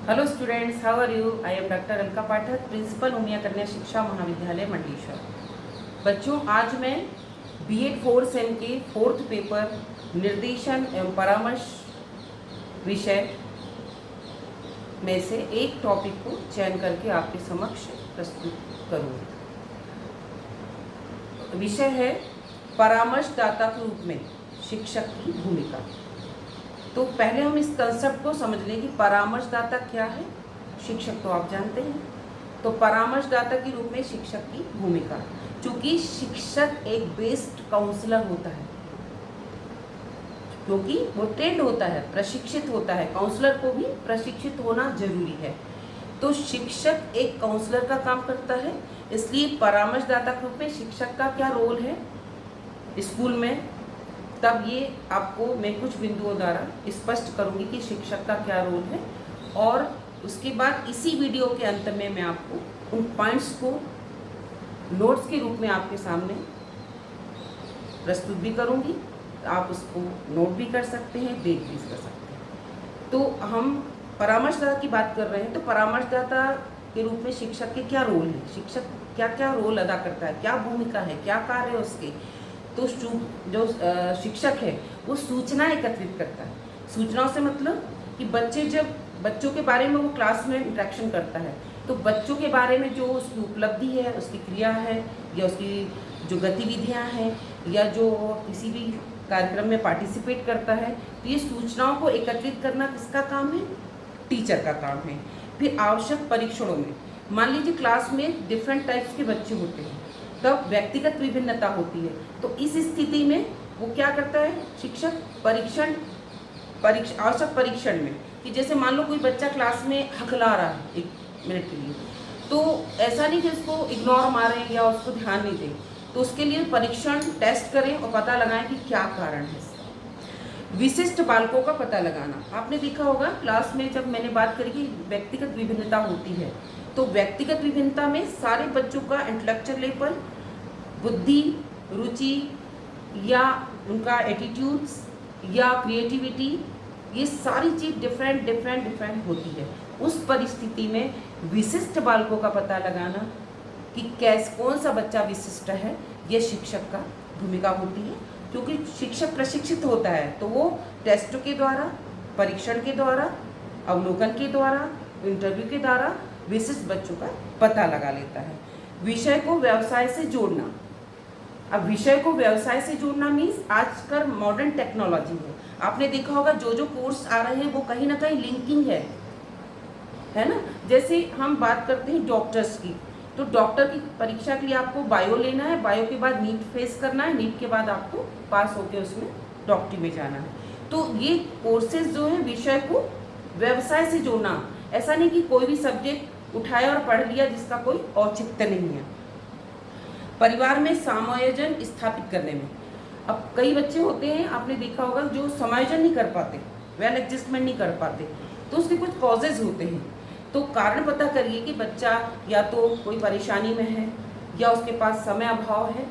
Hello students, how are you? I am doctor Alka Pathak, principal Umiya Kanya Shiksha महाविद्यालय मंडलेश्वर। बच्चों, आज मैं बीएड 4 सेम के 4th पेपर निर्देशन एवं परामर्श विषय में से एक टॉपिक को चयन करके आपके समक्ष प्रस्तुत करूँगी। विषय है परामर्शदाता के रूप में शिक्षक की भूमिका। तो पहले हम इस कंसेप्ट को समझ लें कि परामर्शदाता क्या है। शिक्षक तो आप जानते हैं। तो परामर्शदाता के रूप में शिक्षक की भूमिका, क्योंकि शिक्षक एक बेस्ट काउंसलर होता है, क्योंकि वो ट्रेंड होता है, प्रशिक्षित होता है। काउंसलर को भी प्रशिक्षित होना जरूरी है। तो शिक्षक एक काउंसलर का काम करता है, इसलिए परामर्शदाता के रूप में शिक्षक का क्या रोल है स्कूल में, तब ये आपको मैं कुछ बिंदुओं द्वारा स्पष्ट करूंगी कि शिक्षक का क्या रोल है। और उसके बाद इसी वीडियो के अंत में मैं आपको उन पॉइंट्स को नोट्स के रूप में आपके सामने प्रस्तुत भी करूंगी। आप उसको नोट भी कर सकते हैं, देख भी कर सकते हैं। तो हम परामर्शदाता की बात कर रहे हैं, तो परामर्शदाता के रूप में शिक्षक के क्या रोल है, शिक्षक क्या क्या रोल अदा करता है, क्या भूमिका है, क्या कार्य है उसके। तो जो शिक्षक है वो सूचना एकत्रित करता है। सूचनाओं से मतलब कि बच्चों के बारे में वो क्लास में इंटरेक्शन करता है, तो बच्चों के बारे में जो उसकी उपलब्धि है, उसकी क्रिया है, या उसकी जो गतिविधियां हैं, या जो किसी भी कार्यक्रम में पार्टिसिपेट करता है, तो ये सूचनाओं को एकत्रित करना किसका काम है? टीचर का काम है। फिर आवश्यक परीक्षणों में मान लीजिए क्लास में डिफरेंट टाइप्स के बच्चे होते हैं, तब व्यक्तिगत विभिन्नता होती है। तो इस स्थिति में वो क्या करता है शिक्षक? आवश्यक परीक्षण में, कि जैसे मान लो कोई बच्चा क्लास में हकला रहा है 1 मिनट के लिए, तो ऐसा नहीं कि उसको इग्नोर मारें या उसको ध्यान नहीं दें, तो उसके लिए परीक्षण टेस्ट करें और पता लगाएं कि क्या कारण है इसका। विशिष्ट बालकों का पता लगाना, आपने देखा होगा क्लास में जब मैंने बात करी कि व्यक्तिगत विभिन्नता होती है, तो व्यक्तिगत विभिन्नता में सारे बच्चों का इंटेलेक्चुअल लेवल, बुद्धि, रुचि या उनका एटीट्यूड्स या क्रिएटिविटी, ये सारी चीज़ डिफरेंट होती है। उस परिस्थिति में विशिष्ट बालकों का पता लगाना कि कौन सा बच्चा विशिष्ट है, ये शिक्षक का भूमिका होती है। क्योंकि शिक्षक प्रशिक्षित होता है, तो वो टेस्ट के द्वारा, परीक्षण के द्वारा, अवलोकन के द्वारा, इंटरव्यू के द्वारा विशिष्ट बच्चों का पता लगा लेता है। विषय को व्यवसाय से जोड़ना। अब विषय को व्यवसाय से जोड़ना मीन्स आजकल मॉडर्न टेक्नोलॉजी है, आपने देखा होगा जो कोर्स आ रहे हैं वो कहीं ना कहीं लिंकिंग है ना। जैसे हम बात करते हैं डॉक्टर्स की, तो डॉक्टर की परीक्षा के लिए आपको बायो लेना है, बायो के बाद नीट फेस करना है, नीट के बाद आपको पास होकर उसमें डॉक्टरी में जाना है। तो ये कोर्सेज जो है विषय को व्यवसाय से जोड़ना, ऐसा नहीं कि कोई भी सब्जेक्ट उठाया और पढ़ लिया जिसका कोई औचित्य नहीं है। परिवार में समायोजन स्थापित करने में, अब कई बच्चे होते हैं आपने देखा होगा जो समायोजन नहीं कर पाते, वेल एडजस्टमेंट नहीं कर पाते, तो उसके कुछ कॉजेज होते हैं। तो कारण पता करिए कि बच्चा या तो कोई परेशानी में है, या उसके पास समय अभाव है,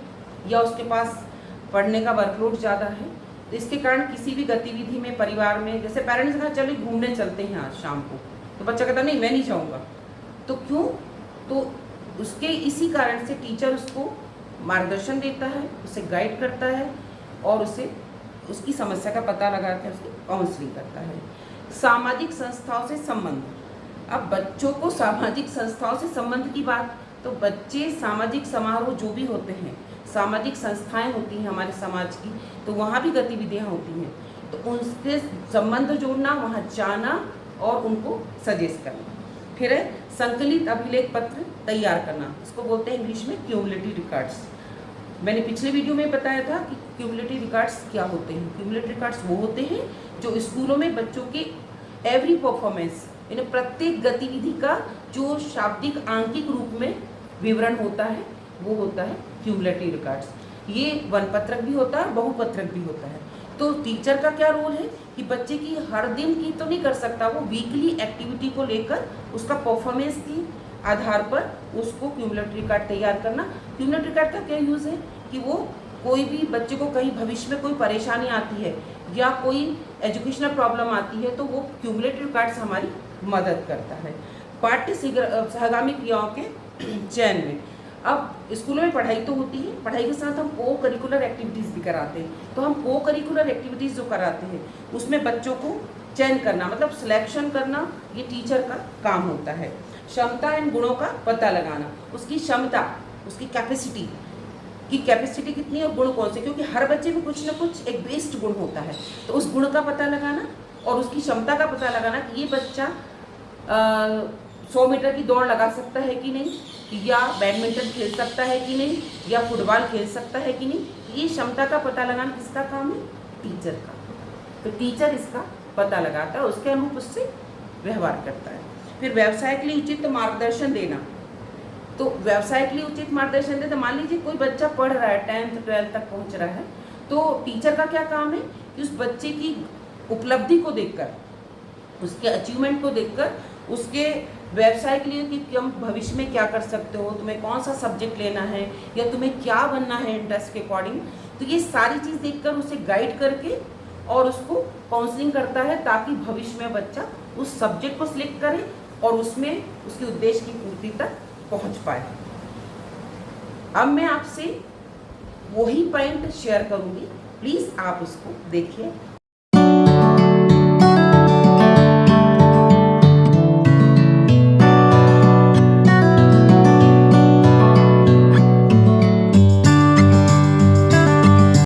या उसके पास पढ़ने का वर्कलोड ज़्यादा है। तो इसके कारण किसी भी गतिविधि में परिवार में, जैसे पेरेंट्स कहा चलो घूमने चलते हैं आज शाम को, तो बच्चा कहता नहीं मैं नहीं जाऊँगा। तो क्यों? तो उसके इसी कारण से टीचर उसको मार्गदर्शन देता है, उसे गाइड करता है और उसे उसकी समस्या का पता लगाकर उसकी काउंसलिंग करता है। सामाजिक संस्थाओं से संबंध, अब बच्चों को सामाजिक संस्थाओं से संबंध की बात, तो बच्चे सामाजिक समारोह जो भी होते हैं, सामाजिक संस्थाएं होती हैं हमारे समाज की, तो वहाँ भी गतिविधियाँ होती हैं, तो उनसे संबंध जोड़ना, वहाँ जाना और उनको सजेस्ट करना। फिर है संकलित अभिलेख पत्र तैयार करना, इसको बोलते हैं इंग्लिश में क्यूमुलेटिव रिकॉर्ड्स। मैंने पिछले वीडियो में बताया था कि क्यूमुलेटिव रिकॉर्ड्स क्या होते हैं। क्यूमुलेटिव रिकॉर्ड्स वो होते हैं जो स्कूलों में बच्चों के एवरी परफॉर्मेंस, यानी प्रत्येक गतिविधि का जो शाब्दिक आंकिक रूप में विवरण होता है, वो होता है क्यूमुलेटिव रिकॉर्ड्स। ये वन पत्रक भी होता है, बहुपत्रक भी होता है। तो टीचर का क्या रोल है कि बच्चे की हर दिन की तो नहीं कर सकता, वो वीकली एक्टिविटी को लेकर उसका परफॉर्मेंस की आधार पर उसको क्यूमुलेटिव रिकॉर्ड तैयार करना। क्यूमुलेटिव रिकॉर्ड का क्या यूज़ है कि वो कोई भी बच्चे को कहीं भविष्य में कोई परेशानी आती है या कोई एजुकेशनल प्रॉब्लम आती है, तो वो क्यूमुलेटिव रिकॉर्ड्स हमारी मदद करता है। पाठ्य सहगामी क्रियाओं के चयन में, अब स्कूलों में पढ़ाई तो होती है, पढ़ाई के साथ हम को करिकुलर एक्टिविटीज़ भी कराते हैं। तो हम को करिकुलर एक्टिविटीज़ जो कराते हैं उसमें बच्चों को चयन करना, मतलब सिलेक्शन करना, ये टीचर का काम होता है। क्षमता एंड गुणों का पता लगाना, उसकी क्षमता, उसकी कैपेसिटी की कैपेसिटी कितनी है और गुण कौन से, क्योंकि हर बच्चे में कुछ ना कुछ एक बेस्ट गुण होता है। तो उस गुण का पता लगाना और उसकी क्षमता का पता लगाना कि ये बच्चा 100 मीटर की दौड़ लगा सकता है कि नहीं, या बैडमिंटन खेल सकता है कि नहीं, या फुटबॉल खेल सकता है कि नहीं। ये क्षमता का पता लगाना किसका काम है? टीचर का। तो टीचर इसका पता लगाता है, उसके अनुरूप उससे व्यवहार करता है। फिर व्यवसाय के लिए उचित मार्गदर्शन देना। तो व्यवसाय के लिए उचित मार्गदर्शन देना, मान लीजिए कोई बच्चा पढ़ रहा है, 10th 12th तक पहुंच रहा है, तो टीचर का क्या काम है कि उस बच्चे की उपलब्धि को देखकर, उसके अचीवमेंट को देखकर, उसके व्यवसाय के लिए कि तुम भविष्य में क्या कर सकते हो, तुम्हें कौन सा सब्जेक्ट लेना है, या तुम्हें क्या बनना है इंटरेस्ट के अकॉर्डिंग, तो ये सारी चीज़ देखकर उसे गाइड करके और उसको काउंसलिंग करता है, ताकि भविष्य में बच्चा उस सब्जेक्ट को सिलेक्ट करे और उसमें उसके उद्देश्य की पूर्ति तक पहुंच पाए। अब मैं आपसे वही पॉइंट शेयर करूंगी, प्लीज़ आप उसको देखिए।